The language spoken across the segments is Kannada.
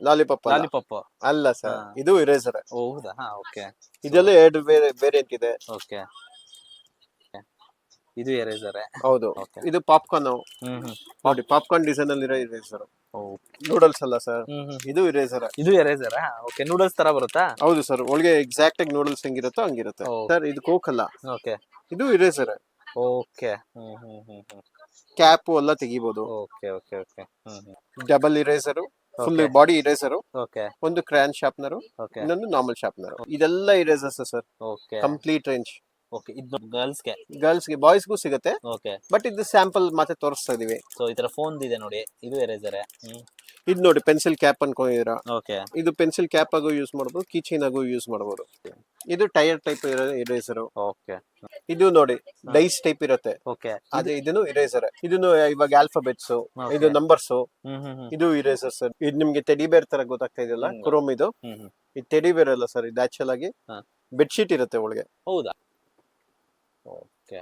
ಲಾಲಿಪಾಪ್ ಅಲ್ಲ. ಲಾಲಿಪಾಪ್ ಅಲ್ಲ ಸರ್, ಹಾ. ಇದು ಇರೇಸರ್. ಹೌದಾ? ಹಾ, ಓಕೆ. ಇದೆಲ್ಲ ಎರಡು ವೇರಿಯಂಟ್ ಇದೆ. ಓಕೆ, ಇದು ಎರೇಸರ್. ಹೌದು. ಓಕೆ. ಇದು ಪಾಪ್ಕಾರ್ನ್. ಹ್ಮ್ ಹ್ಮ್ ನೋಡಿ, ಪಾಪ್ಕಾರ್ನ್ ಡಿಸೈನ್ ಅಲ್ಲಿ ಇರೋ ಇರೇಸರ್. ಓಕೆ. ನೂಡಲ್ಸ್ ಅಲ್ಲ ಸರ್, ಹ್ಮ್ ಹ್ಮ್ ಇದು ಇರೇಸರ್. ಇದು ಎರೇಸರ್. ಓಕೆ, ನೂಡಲ್ಸ್ ತರ ಬರುತ್ತಾ? ಹೌದು ಸರ್, ಒಳಗೆ ಎಕ್ಸಾಕ್ಟ್ ಆಗಿ ನೂಡಲ್ಸ್ ಹೆಂಗಿರುತ್ತೋ ಹಂಗಿರುತ್ತೆ ಸರ್. ಇದು ಕೋಕ್ ಅಲ್ಲ, ಓಕೆ ಇದು eraser. Okay. Hmm hmm hmm hmm cap ಎಲ್ಲ ತೆಗಿಬಹುದು. Okay okay okay. Hmm hmm double eraser, full okay body eraser, okay ಒಂದು ಕ್ರಾಯನ್ ಶಾರ್ಪ್ನರ್, ಓಕೆ ಇನ್ನೊಂದು ನಾರ್ಮಲ್ ಶಾರ್ಪ್ನರ್. ಇದೆಲ್ಲ erasers sir, okay complete range. Okay. ಇದು ಗರ್ಲ್ಸ್ಗೆ. ಗರ್ಲ್ಸ್ಗೆ, ಬಾಯ್ಸ್ಗೂ ಸಿಗುತ್ತೆ. ಓಕೆ. ಬಟ್ ಇದು ಸ್ಯಾಂಪಲ್ ಮತ್ತೆ ತೋರಿಸ್ತಾ ಇದೀವಿ. ಸೊ ಈ ತರ ಫೋನ್ ಇದೆ ನೋಡಿ, ಇದು ಎರೇಸರ್. ಇದು ನೋಡಿ, ಪೆನ್ಸಿಲ್ ಕ್ಯಾಪ್ ಅನ್ಕೊಂಡಿದ್ದೀರಾ, ಓಕೆ ಇದು ಪೆನ್ಸಿಲ್ ಕ್ಯಾಪ್ ಆಗು ಯೂಸ್ ಮಾಡಬಹುದು, ಕೀಚೈನ್ ಆಗು ಯೂಸ್ ಮಾಡಬಹುದು. ಇದು ಟೈರ್ ಟೈಪ್ ಇರೋ ಇರೇಸರ್. ಓಕೆ ಇದು ನೋಡಿ, ಡೈಸ್ ಟೈಪ್ ಇರುತ್ತೆ. ಓಕೆ. ಅದೇ ಇದನ್ನು ಇರೇಸರ್. ಇದನ್ನು ಇವಾಗ ಆಲ್ಫಾಬೆಟ್ಸ್, Okay. ಇದು ನಂಬರ್ಸ್, ಹ್ಮ್ ಹ್ಮ್ ಹ್ಮ್ ಇದು ಇರೇಸರ್ ಸರ್. ಇದು ನಿಮ್ಗೆ ಟೆಡಿ ಬೇರ್ ತರ ಗೊತ್ತಾಗ್ತಾ ಇದೆಯಲ್ಲ, ಕ್ರೋಮ್. ಇದು ಹ್ಮ್ ಹ್ಮ್ ಇದು ಟೆಡಿ ಬೇರ್ ಅಲ್ಲ ಸರ್, ಇದು ಆಕ್ಚುಲ್ ಆಗಿ ಹಾ. ಬೆಡ್ಶೀಟ್ ಇರುತ್ತೆ ಒಳಗೆ. ಹೌದಾ? ಓಕೆ.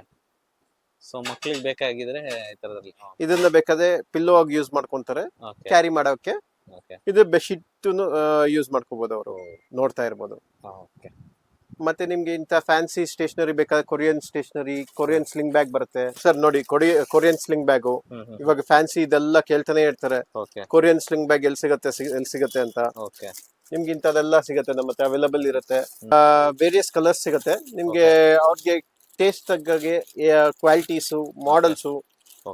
ಸೊ ಮಕ್ಳಿಗೆ ಬೇಕಾಗಿದ್ರೆ ಈ ತರದಲ್ಲಿ. ಇದನ್ನ ಬೇಕಾದ್ರೆ ಪಿಲ್ಲೋ ಆಗಿ ಯೂಸ್ ಮಾಡ್ಕೊಂತಾರೆ, ಓಕೆ ಕ್ಯಾರಿ ಮಾಡೋಕೆ. ಓಕೆ ಇದು ಬೆಡ್ಶೀಟ್ ಯೂಸ್ ಮಾಡ್ಕೋಬಹುದು ಅವರು, ನೋಡ್ತಾ ಇರ್ಬೋದು. ಓಕೆ. ಮತ್ತೆ ನಿಮ್ಗೆ ಇಂತ ಫ್ಯಾನ್ಸಿ ಸ್ಟೇಷನರಿ ಬೇಕಾದ್ರೆ Korean stationery, Korean sling bag ಬರುತ್ತೆ ಸರ್. ನೋಡಿ, ಕೊರಿಯನ್ ಸ್ಲಿಂಗ್ ಬ್ಯಾಗು ಹ್ಮ್ ಹ್ಮ್ ಇವಾಗ ಫ್ಯಾನ್ಸಿ ಇದೆಲ್ಲ ಕೇಳ್ತಾನೆ ಇರ್ತಾರೆ, ಓಕೆ ಕೊರಿಯನ್ ಸ್ಲಿಂಗ್ ಬ್ಯಾಗ್ ಎಲ್ಲಿ ಸಿಗುತ್ತೆ ಎಲ್ಲಿ ಸಿಗುತ್ತೆ ಅಂತ. ಓಕೆ ನಿಮ್ಗೆ ಇಂಥದೆಲ್ಲ ಸಿಗುತ್ತೆ ನಮ್ಮ ಹತ್ರ, ಅವೈಲಬಲ್ ಇರುತ್ತೆ. ವೇರಿಯಸ್ ಕಲರ್ಸ್ ಸಿಗುತ್ತೆ ನಿಮ್ಗೆ. ಅವ್ರಿಗೆ ಟೇಸ್ಟ್ ತಗ್ಗಾಗೆ ಕ್ವಾಲಿಟೀಸು, ಮಾಡೆಲ್ಸು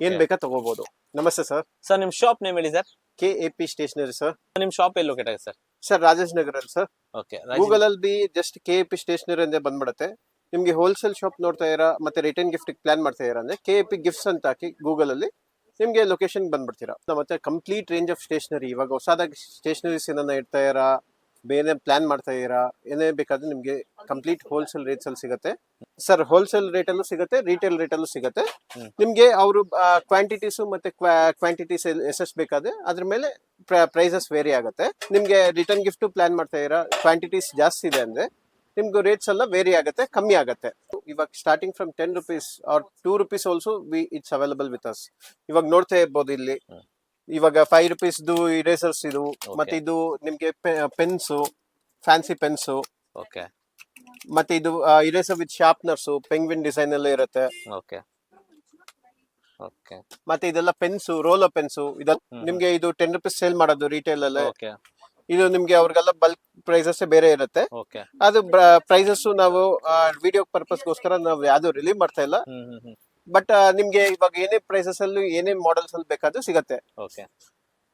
ಏನ್ ಬೇಕಾ ತಗೋಬಹುದು. ನಮಸ್ತೆ ಸರ್. ಸರ್ ನಿಮ್ ಶಾಪ್ ನೇಮ್ ಹೇಳಿ ಸರ್. KAP stationery sir. ನಿಮ್ ಶಾಪ್ ಎಲ್ಲಿ ಲೊಕೇಟ್ ಆಗಿದೆ ಸರ್? ಸರ್, ರಾಜೇಶ್ ನಗರ್ ಅಲ್ಲಿ ಸರ್. ಓಕೆ. ಗೂಗಲ್ ಅಲ್ಲಿ ಬಿ ಜಸ್ಟ್ KAP ಸ್ಟೇಷನರಿ ಅಂತ ಬಂದ್ಬಿಡುತ್ತೆ. ನಿಮ್ಗೆ ಹೋಲ್ಸೇಲ್ ಶಾಪ್ ನೋಡ್ತಾ ಇರಾ ಮತ್ತೆ ರಿಟರ್ನ್ ಗಿಫ್ಟ್ ಪ್ಲಾನ್ ಮಾಡ್ತಾ ಇರಾ ಅಂದ್ರೆ KAP ಗಿಫ್ಟ್ಸ್ ಅಂತ ಹಾಕಿ ಗೂಗಲ್ ಅಲ್ಲಿ ನಿಮ್ಗೆ ಲೊಕೇಶನ್ ಬಂದ್ಬಿಡ್ತೀರಾ. ಮತ್ತೆ ಕಂಪ್ಲೀಟ್ ರೇಂಜ್ ಆಫ್ ಸ್ಟೇಷನರಿ, ಇವಾಗ ಹೊಸದಾಗಿ ಸ್ಟೇಷನರೀಸ್ ಏನನ್ನ ಇಡ್ತಾ ಇರಾ, ಬೇರೆ ಪ್ಲಾನ್ ಮಾಡ್ತಾ ಇರಾ, ಏನೇ ಬೇಕಾದ್ರೆ ನಿಮ್ಗೆ ಕಂಪ್ಲೀಟ್ ಹೋಲ್ಸೇಲ್ ರೇಟ್ಸ್ ಅಲ್ಲಿ ಸಿಗುತ್ತೆ ಸರ್. ಹೋಲ್ಸೇಲ್ ರೇಟ್ ಅಲ್ಲೂ ಸಿಗುತ್ತೆ, ರಿಟೇಲ್ ರೇಟ್ ಅಲ್ಲೂ ಸಿಗುತ್ತೆ. ನಿಮ್ಗೆ ಅವರು ಕ್ವಾಂಟಿಟೀಸ್ ಮತ್ತೆ ಕ್ವಾಂಟಿಟೀಸ್ ಎಷ್ಟೆಷ್ಟು ಬೇಕಾದ್ರೆ ಅದ್ರ ಮೇಲೆ ಪ್ರೈಸಸ್ ವೇರಿ ಆಗುತ್ತೆ. ನಿಮ್ಗೆ ರಿಟರ್ನ್ ಗಿಫ್ಟ್ ಪ್ಲಾನ್ ಮಾಡ್ತಾ ಇರಾ, ಕ್ವಾಂಟಿಟೀಸ್ ಜಾಸ್ತಿ ಇದೆ ಅಂದ್ರೆ ನಿಮ್ಗೆ ರೇಟ್ಸ್ ಎಲ್ಲ ವೇರಿ ಆಗುತ್ತೆ, ಕಮ್ಮಿ ಆಗುತ್ತೆ. ಇವಾಗ starting from 10 rupees or 2 rupees also it's available with us. ಇವಾಗ ನೋಡ್ತಾ ಇರ್ಬೋದು ಇಲ್ಲಿ, ಇವಾಗ 5 rupees ಇರೇಸರ್ಸ್ ಇದು. ಮತ್ತೆ ಇದು ನಿಮ್ಗೆ ಪೆನ್ಸು, ಫ್ಯಾನ್ಸಿ ಪೆನ್ಸು. ಓಕೆ ಮತ್ತೆ ಇದು ಇರೇಸರ್ ವಿತ್ ಶಾರ್ಪ್ನರ್ಸ್, ಪೆಂಗ್ವಿನ್ ಡಿಸೈನ್ ಎಲ್ಲ ಇರುತ್ತೆ. ಓಕೆ ಓಕೆ ಮತ್ತೆ ಇದೆಲ್ಲ ಪೆನ್ಸು, ರೋಲರ್ ಪೆನ್ಸು. ಇದೆಲ್ಲ ನಿಮ್ಗೆ ಇದು 10 rupees ಸೇಲ್ ಮಾಡೋದು ರಿಟೇಲ್ ಅಲ್ಲೇ. ಓಕೆ ಇದು ನಿಮ್ಗೆ ಅವ್ರಿಗೆಲ್ಲ ಬಲ್ಕ್ ಪ್ರೈಸಸ್ ಬೇರೆ ಇರುತ್ತೆ. ಓಕೆ. ಅದು ಪ್ರೈಸಸ್ ನಾವು ವಿಡಿಯೋ ಪರ್ಪಸ್ಗೋಸ್ಕರ ನಾವು ಯಾವ್ದು ರಿಲೀವ್ ಮಾಡ್ತಾ ಇಲ್ಲ. ಹ್ಮ್ ಹ್ಮ್ ಹ್ಮ್ ಬಟ್ ನಿಮ್ಗೆ ಇವಾಗ ಏನೇ ಪ್ರೈಸಸ್ ಅಲ್ಲಿ ಏನೇ ಮಾಡೆಲ್ಸ್ ಅಲ್ಲಿ ಬೇಕಾದ್ರೂ ಸಿಗತ್ತೆ. ಓಕೆ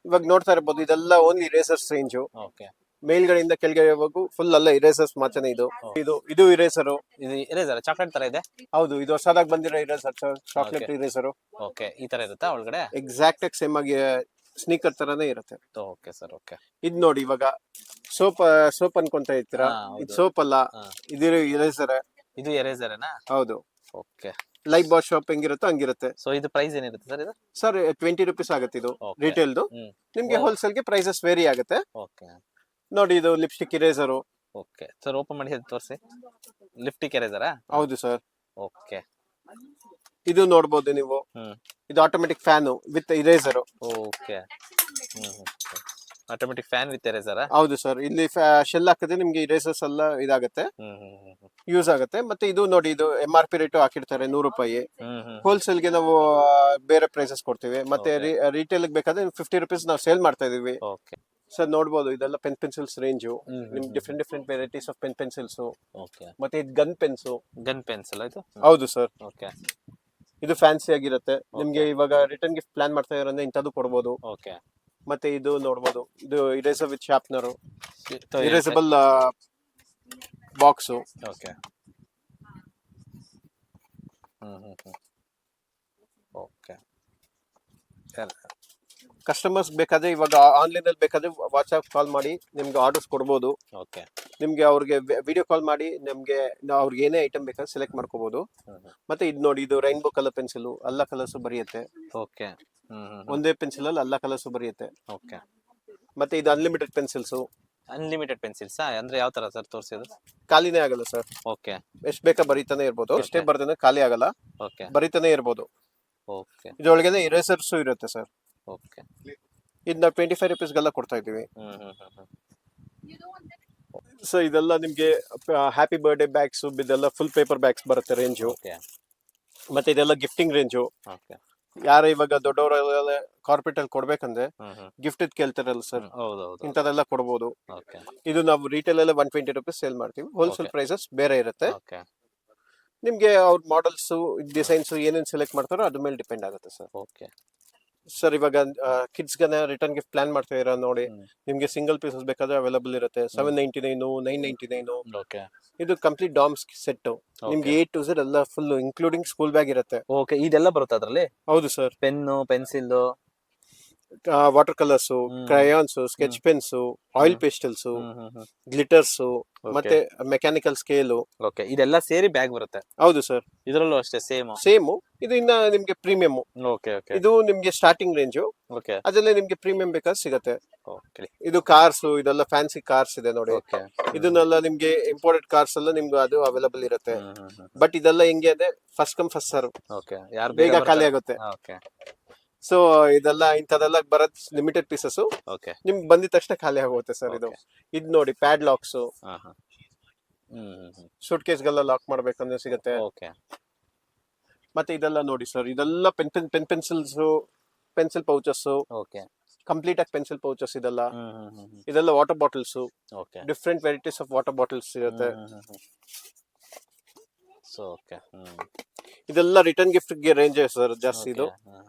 ಇವಾಗ ನೋಡ್ತಾ ಇರ್ಬೋದು, ಇದೆಲ್ಲ ಓನ್ಲಿ ಇರೇಸರ್ಸ್ ರೇಂಜು. ಓಕೆ. ಮೇಲ್ಗಡೆಯಿಂದ ಕೆಳಗಡೆ ಹೋಗು ಫುಲ್ ಎಲ್ಲ ಇರೇಸರ್ಸ್ ಮಾತ್ರನೇ. ಇದು ಇರೇಸರು. ಇದು ಎರೇಸರ್ ಚಾಕ್ಲೇಟ್ ತರ ಇದೆ. ಹೌದು, ಇದು ಹೊಸದಾಗಿ ಬಂದಿರೋ ಇರೇಸರ್, ಚಾಕ್ಲೇಟ್ ಇರೇಸರು. ಓಕೆ, ಈ ತರ ಇರುತ್ತಾ ಒಳಗಡೆ? ಎಕ್ಸಾಕ್ಟ್ ಆಗಿ ಸೇಮ್ ಆಗಿ ಸ್ನೀಕರ್ ತರಾನೇ ಇರುತ್ತೆ. Okay sir. ಓಕೆ. ಇದ್ ನೋಡಿ, ಇವಾಗ ಸೋಪ್ ಅನ್ಕೊಂತ ಇರ್ತೀರಾ, ಇದು ಸೋಪ್ ಅಲ್ಲ, ಇದು ಇರೇಸರ್. ಇದು ಎರೇಸರ್ನಾ? ಹೌದು. ಓಕೆ. ಲೈಫ್ ಬಾಯ್ ಶಾಪ್ ಹೆಂಗಿರುತ್ತೋ ಹಂಗಿರುತ್ತೆ. ಸೊ ಇದು ಪ್ರೈಸ್ ಏನಿರುತ್ತೆ ಸರ್ ಇದು? ಸರ್ 20 rupees ಆಗುತ್ತೆ ಇದು Okay. ರಿಟೇಲ್ದು. ನಿಮ್ಗೆ ಹೋಲ್ಸೇಲ್ಗೆ ಪ್ರೈಸಸ್ ವೇರಿ ಆಗುತ್ತೆ. ಓಕೆ. ನೋಡಿ, ಇದು ಲಿಪ್ಸ್ಟಿಕ್ ಇರೇಸರು. ಓಕೆ ಸರ್, ಓಪನ್ ಮಾಡಿ ತೋರಿಸಿ. ಲಿಫ್ಟಿಕ್ ಎರೇಸರಾ? ಹೌದು ಸರ್. ಓಕೆ. ಇದು ನೋಡ್ಬೋದು ನೀವು, ಇದು automatic fan with eraser. Okay. Automatic fan with ಎರೇಸರಾ? ಹೌದು ಸರ್. ಇಲ್ಲಿ ಶೆಲ್ ಹಾಕಿದ್ರೆ ನಿಮ್ಗೆ ಇರೇಸರ್ಸ್ ಎಲ್ಲ ಇದಾಗುತ್ತೆ, ಯೂಸ್ ಆಗುತ್ತೆ. ಮತ್ತೆ ಇದು ನೋಡಿ, ಇದು MRP ರೇಟ್ ಹಾಕಿರ್ತಾರೆ 100 ರೂಪಾಯಿ. ಹೋಲ್ಸೇಲ್ಗೆ ನಾವು ಬೇರೆ ಪ್ರೈಸಸ್ ಕೊಡ್ತೀವಿ. ಮತ್ತೆ ರಿಟೇಲ್ ಬೇಕಾದ್ರೆ 50 rupees ನಾವು ಸೇಲ್ ಮಾಡ್ತಾ ಇದೀವಿ. ಓಕೆ ಸರ್ ನೋಡ್ಬೋದು, ಇದೆಲ್ಲ ಪೆನ್ಸಿಲ್ಸ್ ರೇಂಜು. ನಿಮ್ಗೆ different varieties of pencils. Okay. ಮತ್ತೆ ಇದು ಗನ್ ಪೆನ್ಸು. ಗನ್ ಪೆನ್ಸಿಲ್ ಇದು? ಹೌದು ಸರ್. ಓಕೆ. ಇದು ಫ್ಯಾನ್ಸಿ ಆಗಿರುತ್ತೆ. ನಿಮ್ಗೆ ಇವಾಗ ರಿಟರ್ನ್ ಗಿಫ್ಟ್ ಪ್ಲಾನ್ ಮಾಡ್ತಾ ಇರೋದ್ರೆ ಇಂಥದ್ದು ಕೊಡ್ಬೋದು. ಓಕೆ. ಮತ್ತೆ ಇದು ನೋಡ್ಬೋದು, ಇದು eraser with sharpener, erasable box. Okay. Okay. Customers ಬೇಕಾದ್ರೆ ಇವಾಗ ಆನ್ಲೈನ್ ಅಲ್ಲಿ ಬೇಕಾದ್ರೆ ವಾಟ್ಸ್ಆಪ್ ಕಾಲ್ ಮಾಡಿ ನಿಮ್ಗೆ ಆರ್ಡರ್ಸ್ ಕೊಡ್ಬೋದು. ಓಕೆ. ನಿಮ್ಗೆ ಅವ್ರಿಗೆ ವಿಡಿಯೋ ಕಾಲ್ ಮಾಡಿ ನಿಮ್ಗೆ ಅವ್ರಿಗೆ ಏನೇ ಐಟಮ್ ಬೇಕಾದ್ರೆ ಸೆಲೆಕ್ಟ್ ಮಾಡ್ಕೋಬಹುದು. ಮತ್ತೆ ಇದು ನೋಡಿ, ಇದು ರೈನ್ಬೋ ಕಲರ್ ಪೆನ್ಸಿಲ್, ಎಲ್ಲ ಕಲರ್ಸ್ ಬರೆಯುತ್ತೆ. ಓಕೆ. ಒಂದೇ ಪೆನ್ಸಿಲ್ ಅಲ್ಲಿ ಎಲ್ಲ ಕಲರ್ಸ್ ಬರೆಯುತ್ತೆ. ಓಕೆ. ಮತ್ತೆ ಇದು ಅನ್ಲಿಮಿಟೆಡ್ ಪೆನ್ಸಿಲ್ಸ್. ಅನ್ಲಿಮಿಟೆಡ್ ಪೆನ್ಸಿಲ್ಸ್ ಅಂದ್ರೆ ಯಾವ ತರ ಸರ್ ತೋರಿಸಿದ್ರು? ಖಾಲಿನೇ ಆಗಲ್ಲ ಸರ್. ಓಕೆ. ಎಷ್ಟು ಬೇಕಾ ಬರೀತಾನೆ ಇರ್ಬೋದು, ಎಷ್ಟೇ ಬರ್ದೇನೆ ಖಾಲಿ ಆಗಲ್ಲ, ಓಕೆ. ಬರೀತಾನೆ ಇರ್ಬೋದು. ಓಕೆ. ಇದ್ರೊಳಗೆ ಇರೇಸರ್ಸ್ ಇರುತ್ತೆ ಸರ್. ಓಕೆ. ಇದನ್ನ 25 ರುಪೀಸ್ಗೆಲ್ಲ ಕೊಡ್ತಾ ಇದೀವಿ. ಹ್ಮ್ ಹ್ಮ್ ಹ್ಮ್ ಹ್ಮ್. ಸೊ ಇದೆಲ್ಲ ನಿಮ್ಗೆ ಹ್ಯಾಪಿ ಬರ್ಡೇ ಬ್ಯಾಗ್ಸ್ ಇದೆಲ್ಲ ಫುಲ್ ಪೇಪರ್ ಬ್ಯಾಗ್ಸ್ ಬರುತ್ತೆ ರೇಂಜು. ಓಕೆ ಮತ್ತೆ ಇದೆಲ್ಲ ಗಿಫ್ಟಿಂಗ್ ರೇಂಜು. ಓಕೆ. ಯಾರು ಇವಾಗ ದೊಡ್ಡವರೆಲ್ಲ ಕಾರ್ಪೊರೇಟ್ ಅಲ್ಲಿ ಕೊಡ್ಬೇಕಂದ್ರೆ ಹ್ಮ್ ಹ್ಮ್ ಗಿಫ್ಟ್ ಕೇಳ್ತಾರಲ್ಲ ಸರ್, ಹೌದೌದು. ಇಂಥದೆಲ್ಲ ಕೊಡ್ಬೋದು. ಓಕೆ ಇದು ನಾವು ರಿಟೇಲ್ ಎಲ್ಲ 120 ರುಪೀಸ್ ಸೇಲ್ ಮಾಡ್ತೀವಿ. Wholesale Okay. ಪ್ರೈಸಸ್ ಬೇರೆ ಇರುತ್ತೆ. ಓಕೆ ನಿಮ್ಗೆ ಅವ್ರ ಮಾಡಲ್ಸ್ ಡಿಸೈನ್ಸ್ ಏನೇನ್ ಸೆಲೆಕ್ಟ್ ಮಾಡ್ತಾರೋ ಅದ್ರ ಮೇಲೆ ಡಿಪೆಂಡ್ ಆಗುತ್ತೆ ಸರ್. ಓಕೆ. ಸರ್ ಇವಾಗ ಕಿಡ್ಸ್ ಗನ ರಿಟರ್ನ್ ಗಿಫ್ಟ್ ಪ್ಲಾನ್ ಮಾಡ್ತಾ ಇರೋ ನೋಡಿ, ಹ್ಮ್. ನಿಮ್ಗೆ ಸಿಂಗಲ್ ಪೀಸಸ್ ಬೇಕಾದ್ರೆ ಅವೈಲಬಲ್ ಇರುತ್ತೆ. 799 999. ಓಕೆ ಇದು ಕಂಪ್ಲೀಟ್ ಡಾಮ್ಸ್ ಸೆಟ್. ನಿಮ್ಗೆ A to Z ಎಲ್ಲ ಫುಲ್ ಇನ್ಕ್ಲೂಡಿಂಗ್ ಸ್ಕೂಲ್ ಬ್ಯಾಗ್ ಇರುತ್ತೆ. ಓಕೆ. ಇದೆಲ್ಲ ಬರುತ್ತೆ ಅದ್ರಲ್ಲಿ? ಹೌದು sir. Pen, pencil, water colours, crayons, sketch pens, oil pastels, glitters, ಮತ್ತೆ ಮೆಕ್ಯಾನಿಕಲ್ ಸ್ಕೇಲು. ಓಕೆ. ಇದೆಲ್ಲ ಸೇರಿ ಬ್ಯಾಗ್ ಬರುತ್ತೆ? ಹೌದು ಸರ್. ಇದರಲ್ಲೂ ಅಷ್ಟೇ ಸೇಮ್? ಸೇಮು. ಇದು ಇನ್ನ ನಿಮ್ಗೆ ಪ್ರೀಮಿಯಂ. Okay okay. ಇದು ನಿಮ್ಗೆ ಸ್ಟಾರ್ಟಿಂಗ್ ರೇಂಜು. ಓಕೆ ಅದಲ್ಲೇ ನಿಮ್ಗೆ ಪ್ರೀಮಿಯಂ ಬೇಕಾದ್ರೆ ಸಿಗುತ್ತೆ. ಓಕೆ ಇದು ಕಾರ್ಸ್, ಇದೆಲ್ಲ ಫ್ಯಾನ್ಸಿ ಕಾರ್ಸ್ ಇದೆ ನೋಡಿ. ಓಕೆ. ಇದನ್ನೆಲ್ಲ ನಿಮ್ಗೆ ಇಂಪೋರ್ಟೆಡ್ ಕಾರ್ಸ್ ಎಲ್ಲ ನಿಮ್ಗೆ ಅದು ಅವೈಲಬಲ್ ಇರುತ್ತೆ. ಬಟ್ ಇದೆಲ್ಲ ಹೆಂಗೆ ಅಂದ್ರೆ first come first serve. Okay. ಯಾರು ಬೇಗ ಖಾಲಿ ಆಗುತ್ತೆ. ಓಕೆ ಸೊ ಇದೆಲ್ಲ ಇಂಥದೆಲ್ಲ ಬರೋದ್ ಲಿಮಿಟೆಡ್ ಪೀಸಸ್. ಓಕೆ. ನಿಮ್ಗೆ ಬಂದಿದ ತಕ್ಷಣ ಖಾಲಿ ಆಗುತ್ತೆ ಸರ್. ಇದು ಇದು ನೋಡಿ ಪ್ಯಾಡ್ ಲಾಕ್ಸ್, ಹಾ ಹಾ. ಸೂಟ್ ಕೇಸ್ಗೆಲ್ಲ ಲಾಕ್ ಮಾಡ್ಬೇಕಂದ್ರೆ ಸಿಗುತ್ತೆ. ಓಕೆ. ಮತ್ತೆ ಇದೆಲ್ಲ ನೋಡಿ ಸರ್, ಇದೆಲ್ಲ pencils, pencil pouches, okay. Complete ಆಗಿ ಪೆನ್ಸಿಲ್ ಪೌಚಸ್. ಇದೆಲ್ಲ water bottles, okay. Different varieties of water bottles ಇರುತ್ತೆ. So okay. ಇದೆಲ್ಲ ರಿಟರ್ನ್ ಗಿಫ್ಟ್ ಗೆ ರೇಂಜ್ ಸರ್ ಜಾಸ್ತಿ. ಇದು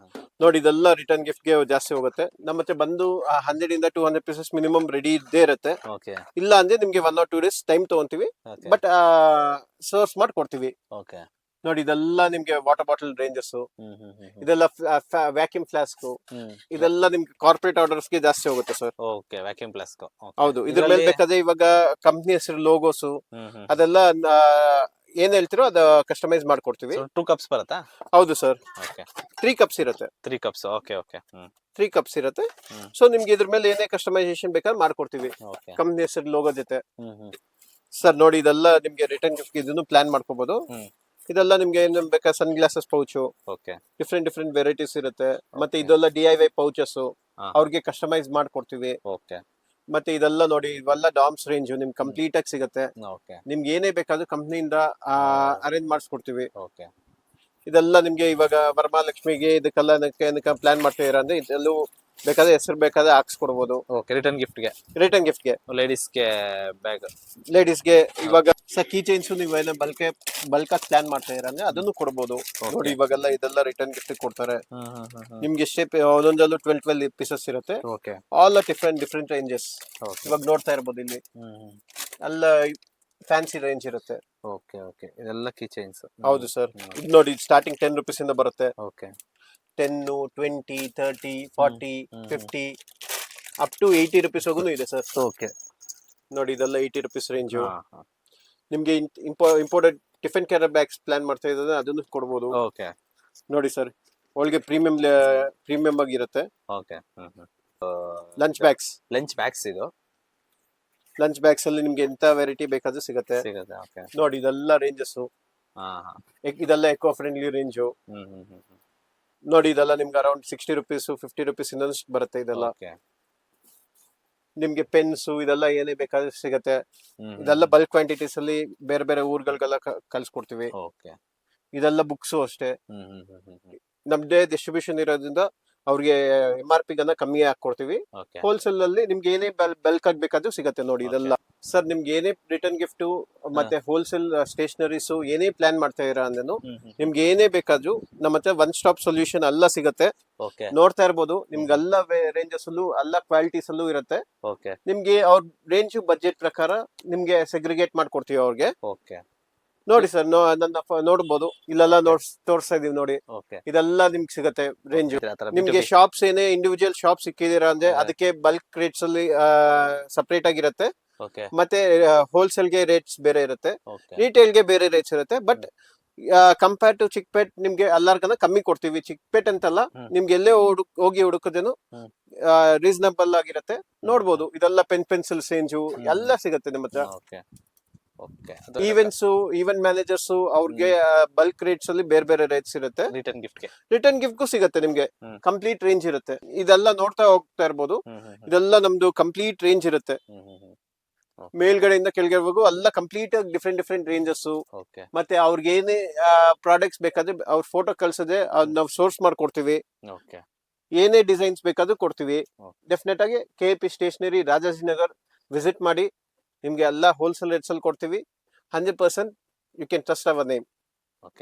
ನೋಡಿ, ಇದೆಲ್ಲ ರಿಟರ್ನ್ ಗಿಫ್ಟ್ ಗೆ ಜಾಸ್ತಿ ಹೋಗುತ್ತೆ. ನಮ್ಮ ಹತ್ರ ಬಂದು 100 ಇಂದ 200 ಪೀಸಸ್ ಮಿನಿಮಮ್ ರೆಡಿ ಇದ್ದೇ ಇರುತ್ತೆ. ಓಕೆ. ಇಲ್ಲ ಅಂದ್ರೆ ನಿಮ್ಗೆ 1 or 2 days ಟೈಮ್ ತಗೊಂತೀವಿ, ಬಟ್ ಸರ್ವ್ಸ್ ಮಾಡಿ ಕೊಡ್ತೀವಿ. ಓಕೆ. ನೋಡಿ ಇದೆಲ್ಲ ನಿಮ್ಗೆ ವಾಟರ್ ಬಾಟಲ್ ರೇಂಜಸ್. ಇದೆಲ್ಲ ವ್ಯಾಕ್ಯೂಮ್ ಫ್ಲಾಸ್ಕ್. ಇದೆಲ್ಲ ನಿಮ್ಗೆ ಕಾರ್ಪೊರೇಟ್ ಆರ್ಡರ್ಸ್ ಗೆ ಜಾಸ್ತಿ ಹೋಗುತ್ತೆ ಸರ್. ಓಕೆ. Vacuum flask. ಹೌದು. ಇದ್ರ ಮೇಲೆ ಬೇಕಾದ್ರೆ ಇವಾಗ ಕಂಪ್ನಿ ಹೆಸರು, ಲೋಗೋಸ್ ಅದೆಲ್ಲ ಏನ್ ಹೇಳ್ತಿರೋ ಅದ ಕಸ್ಟಮೈಸ್ ಮಾಡ್ಕೊಡ್ತೀವಿ. 2 ಕಪ್ಸ್ ಬರುತ್ತಾ? ಹೌದು ಸರ್. ಓಕೆ. 3 ಕಪ್ಸ್ ಇರುತ್ತೆ. 3 ಕಪ್ಸ್. Okay okay. 3 ಕಪ್ಸ್ ಇರುತ್ತೆ. ಸೊ ನಿಮ್ಗೆ ಇದ್ರ ಮೇಲೆ ಏನೇ ಕಸ್ಟಮೈಸೇಷನ್ ಬೇಕಾದ್ರೆ ಮಾಡ್ಕೊಡ್ತೀವಿ ಓಕೆ. ಕಂಪ್ನಿ ಹೆಸರು, ಲೋಗೋ ಜೊತೆ. ಸರ್ ನೋಡಿ, ಇದೆಲ್ಲ ನಿಮ್ಗೆ ರಿಟರ್ನ್ ಗಿಫ್ಟ್ ಇದನ್ನು ಪ್ಲಾನ್ ಮಾಡ್ಕೋಬಹುದು. ಇದೆಲ್ಲ ನಿಮ್ಗೆ ಏನ್ ಬೇಕಾದ್ರೆ sun glasses pouch, okay. Different varieties ಇರುತ್ತೆ. ಮತ್ತೆ ಇದೆಲ್ಲ DIY ಪೌಚಸ್ ಅವ್ರಿಗೆ ಕಸ್ಟಮೈಸ್ ಮಾಡ್ಕೊಡ್ತೀವಿ. ಓಕೆ. ಮತ್ತೆ ಇದೆಲ್ಲ ನೋಡಿ, ಇವೆಲ್ಲ ಡಾಮ್ಸ್ ರೇಂಜ್ ನಿಮ್ಗೆ ಕಂಪ್ಲೀಟ್ ಆಗಿ ಸಿಗುತ್ತೆ. ಓಕೆ. ನಿಮ್ಗೆ ಏನೇ ಬೇಕಾದ್ರೂ ಕಂಪ್ನಿಯಿಂದ ಅರೇಂಜ್ ಮಾಡಿಸ್ಕೊಡ್ತೀವಿ. ಓಕೆ. ಇದೆಲ್ಲ ನಿಮ್ಗೆ ಇವಾಗ ವರಮಹಾಲಕ್ಷ್ಮಿಗೆ ಇದಕ್ಕೆಲ್ಲ ಪ್ಲಾನ್ ಮಾಡ್ತಾ ಇರ ಅಂದ್ರೆ ಇದೆಲ್ಲೂ ಬೇಕಾದ್ರೆ ಹೆಸರು ಬೇಕಾದ್ರೆ ಹಾಕ್ಸ್ಕೊಡ್ಬೋದು. ಓಕೆ. ರಿಟರ್ನ್ ಗಿಫ್ಟ್ಗೆ, ರಿಟರ್ನ್ ಗಿಫ್ಟ್ಗೆ, ಲೇಡೀಸ್ಗೆ ಬ್ಯಾಗ್, ಲೇಡೀಸ್ಗೆ ಇವಾಗ ಕೀ ಚೈನ್ಸ್ ನೀವು ಏನೋ ಬಲ್ಕ್ ಪ್ಲಾನ್ ಮಾಡ್ತಾ ಇರ ಅಂದ್ರೆ ಅದನ್ನು ಕೊಡ್ಬೋದು. ನೋಡಿ ಇವಾಗೆಲ್ಲ ಇದೆಲ್ಲ ರಿಟರ್ನ್ ಗಿಫ್ಟ್ ಕೊಡ್ತಾರೆ. ನಿಮ್ಗೆ ಎಷ್ಟೇ ಒಂದೊಂದಲ್ಲೂ 12 ಪೀಸಸ್ ಇರುತ್ತೆ. ಓಕೆ. All different ranges. ಇವಾಗ ನೋಡ್ತಾ ಇರ್ಬೋದು ಇಲ್ಲಿ ಎಲ್ಲ ಫ್ಯಾನ್ಸಿ ರೇಂಜ್ ಇರುತ್ತೆ. Okay okay. ಇದೆಲ್ಲ ಕೀ ಚೈನ್ಸ್. ಹೌದು ಸರ್. ಇದು ನೋಡಿ ಸ್ಟಾರ್ಟಿಂಗ್ 10 ರುಪೀಸ್ ಇಂದ ಬರುತ್ತೆ. ಓಕೆ. 10, 20, 30, 40, 50 ಅಪ್ ಟು 80 ರುಪೀಸ್ ಹೋಗುನು ಇದೆ ಸರ್. ಓಕೆ. ನೋಡಿ ಇದೆಲ್ಲ 80 ರುಪೀಸ್ ರೇಂಜ್. ನಿಮ್ಗೆ imported tiffin carry bags plan ಮಾಡ್ತಾ ಇದ್ರೆ ಅದನ್ನು ಕೊಡ್ಬೋದು. ಓಕೆ. ನೋಡಿ ಸರ್, ಒಳಗೆ ಪ್ರೀಮಿಯಂ ಆಗಿರುತ್ತೆ. ಓಕೆ. ಲಂಚ್ ಬ್ಯಾಗ್ಸ್ ಇದು ಲಂಚ್ ಬ್ಯಾಗ್ಸ್ ಅಲ್ಲಿ ನಿಮ್ಗೆ ಎಂತ ವೆರೈಟಿ ಬೇಕಾದ್ರೂ ಸಿಗುತ್ತೆ. ಓಕೆ. ನೋಡಿ ಇದೆಲ್ಲ ರೇಂಜಸ್. ಇದೆಲ್ಲ ಎಕೋ ಫ್ರೆಂಡ್ಲಿ ರೇಂಜು. ನೋಡಿ ಇದೆಲ್ಲ ನಿಮ್ಗೆ ಅರೌಂಡ್ 60 ರುಪೀಸ್ 50 ರುಪೀಸ್ ಇಂದ ಬರುತ್ತೆ. ಇದೆಲ್ಲ ನಿಮ್ಗೆ ಪೆನ್ಸ್ ಇದೆಲ್ಲ ಏನೇ ಬೇಕಾದ್ರೂ ಸಿಗತ್ತೆ. ಇದೆಲ್ಲ ಬಲ್ಕ್ ಕ್ವಾಂಟಿಟೀಸ್ ಅಲ್ಲಿ ಬೇರೆ ಬೇರೆ ಊರ್ಗಳಿಗೆಲ್ಲ ಕಳ್ಸಿಕೊಡ್ತೀವಿ. ಇದೆಲ್ಲ ಬುಕ್ಸ್ ಅಷ್ಟೇ. ನಮ್ದೇ ಡಿಸ್ಟ್ರಿಬ್ಯೂಷನ್ ಇರೋದ್ರಿಂದ ಅವ್ರಿಗೆ MRP ಗನ್ನ ಕಮ್ಮಿ ಹಾಕೊಡ್ತೀವಿ. ಹೋಲ್ಸೇಲ್ ಅಲ್ಲಿ ನಿಮ್ಗೆ ಏನೇ ಬಲ್ಕ್ ಆಗ್ಬೇಕಾದ್ರೂ ಸಿಗತ್ತೆ. ನೋಡಿ ಇದೆಲ್ಲ ಸರ್, ನಿಮ್ಗೆ ಏನೇ ರಿಟರ್ನ್ ಗಿಫ್ಟ್ ಮತ್ತೆ ಹೋಲ್ಸೇಲ್ ಸ್ಟೇಷನರೀಸ್ ಏನೇ ಪ್ಲಾನ್ ಮಾಡ್ತಾ ಇರ ಅಂದ್ರೂ ನಿಮ್ಗೆ ಏನೇ ಬೇಕಾದ್ರೂ ನಮ್ಮ ಹತ್ರ ಒನ್ ಸ್ಟಾಪ್ ಸೊಲ್ಯೂಷನ್ ಎಲ್ಲ ಸಿಗತ್ತೆ. ನೋಡ್ತಾ ಇರ್ಬೋದು, ನಿಮ್ಗೆ ಎಲ್ಲ ರೇಂಜಸ್ ಅಲ್ಲೂ ಎಲ್ಲ ಕ್ವಾಲಿಟೀಸ್ ಅಲ್ಲೂ ಇರುತ್ತೆ. ನಿಮ್ಗೆ ಅವ್ರ ರೇಂಜ್ ಬಜೆಟ್ ಪ್ರಕಾರ ನಿಮ್ಗೆ ಸೆಗ್ರಿಗೇಟ್ ಮಾಡ್ಕೊಡ್ತೀವಿ ಅವ್ರಿಗೆ. ನೋಡಿ ಸರ್, ನನ್ನ ನೋಡ್ಬೋದು ಇಲ್ಲೆಲ್ಲ ತೋರಿಸ್ತಾ ಇದೀವಿ ನೋಡಿ. ಇದೆಲ್ಲ ನಿಮ್ಗೆ ಸಿಗತ್ತೆ ರೇಂಜ್. ನಿಮ್ಗೆ ಶಾಪ್ಸ್ ಏನೇ ಇಂಡಿವಿಜುವಲ್ ಶಾಪ್ ಸಿಕ್ಕಿದೀರಾ ಅಂದ್ರೆ ಅದಕ್ಕೆ ಬಲ್ಕ್ ರೇಟ್ಸ್ ಅಲ್ಲಿ ಸಪರೇಟ್ ಆಗಿರುತ್ತೆ. ಮತ್ತೆ ಹೋಲ್ಸೇಲ್ ಗೆ ರೇಟ್ಸ್ ಬೇರೆ ಇರುತ್ತೆ, ರಿಟೇಲ್ ಗೆ ಬೇರೆ ರೇಟ್ಸ್ ಇರುತ್ತೆ. ಬಟ್ ಕಂಪೇರ್ ಟು ಚಿಕ್ಪೇಟ್ ನಿಮ್ಗೆ ಎಲ್ಲಾರ್ಗನ ಕಮ್ಮಿ ಕೊಡ್ತೀವಿ. ಚಿಕ್ಪೇಟ್ ಅಂತಲ್ಲ, ನಿಮ್ಗೆ ಎಲ್ಲೇ ಹೋಗಿ ಹುಡುಕದೇನು ರೀಸನಬಲ್ ಆಗಿರುತ್ತೆ. ನೋಡ್ಬೋದು ಇದೆಲ್ಲ ಪೆನ್ಸಿಲ್ಸ್ ರೇಂಜು ಎಲ್ಲ ಸಿಗತ್ತೆ ನಿಮ್ಮ ಹತ್ರ. ಓಕೆ ಈವೆಂಟ್ಸ್ ಈವೆಂಟ್ ಮ್ಯಾನೇಜರ್ಸ್ ಅವ್ರಿಗೆ ಬಲ್ಕ್ ರೇಟ್ಸ್ ಅಲ್ಲಿ ಬೇರೆ ಬೇರೆ ರೇಟ್ಸ್ ಇರುತ್ತೆ. ರಿಟರ್ನ್ ಗಿಫ್ಟ್ಗೆ. ರಿಟರ್ನ್ ಗಿಫ್ಟ್ ಸಿಗುತ್ತೆ ನಿಮ್ಗೆ. ಹ್ಮ್. ಕಂಪ್ಲೀಟ್ ರೇಂಜ್ ಇರುತ್ತೆ. ಇದೆಲ್ಲ ನೋಡ್ತಾ ಹೋಗ್ತಾ ಇರ್ಬೋದು. ಇದೆಲ್ಲ ನಮ್ದು ಕಂಪ್ಲೀಟ್ ರೇಂಜ್ ಇರುತ್ತೆ. ಮೇಲ್ಗಡೆಯಿಂದ ಕೆಳಗಡೆವರೆಗೂ ಎಲ್ಲ complete different different ranges. Okay ಮತ್ತೆ ಅವ್ರಿಗೆ ಏನೇ ಪ್ರಾಡಕ್ಟ್ಸ್ ಬೇಕಾದ್ರೆ ಅವ್ರ ಫೋಟೋ ಕಳ್ಸದೆ ನಾವು ಸೋರ್ಸ್ ಮಾಡ್ಕೊಡ್ತೀವಿ. ಓಕೆ ಏನೇ ಡಿಸೈನ್ಸ್ ಬೇಕಾದ್ರೂ ಕೊಡ್ತೀವಿ. Okay. ಡೆಫಿನೆಟ್ ಆಗಿ KP ಸ್ಟೇಷನರಿ ರಾಜಾಜಿನಗರ್ ವಿಸಿಟ್ ಮಾಡಿ. ನಿಮ್ಗೆ ಎಲ್ಲ ಹೋಲ್ಸೇಲ್ ರೇಟ್ಸ್ ಅಲ್ಲಿ ಕೊಡ್ತೀವಿ. 100% you can trust our name. Okay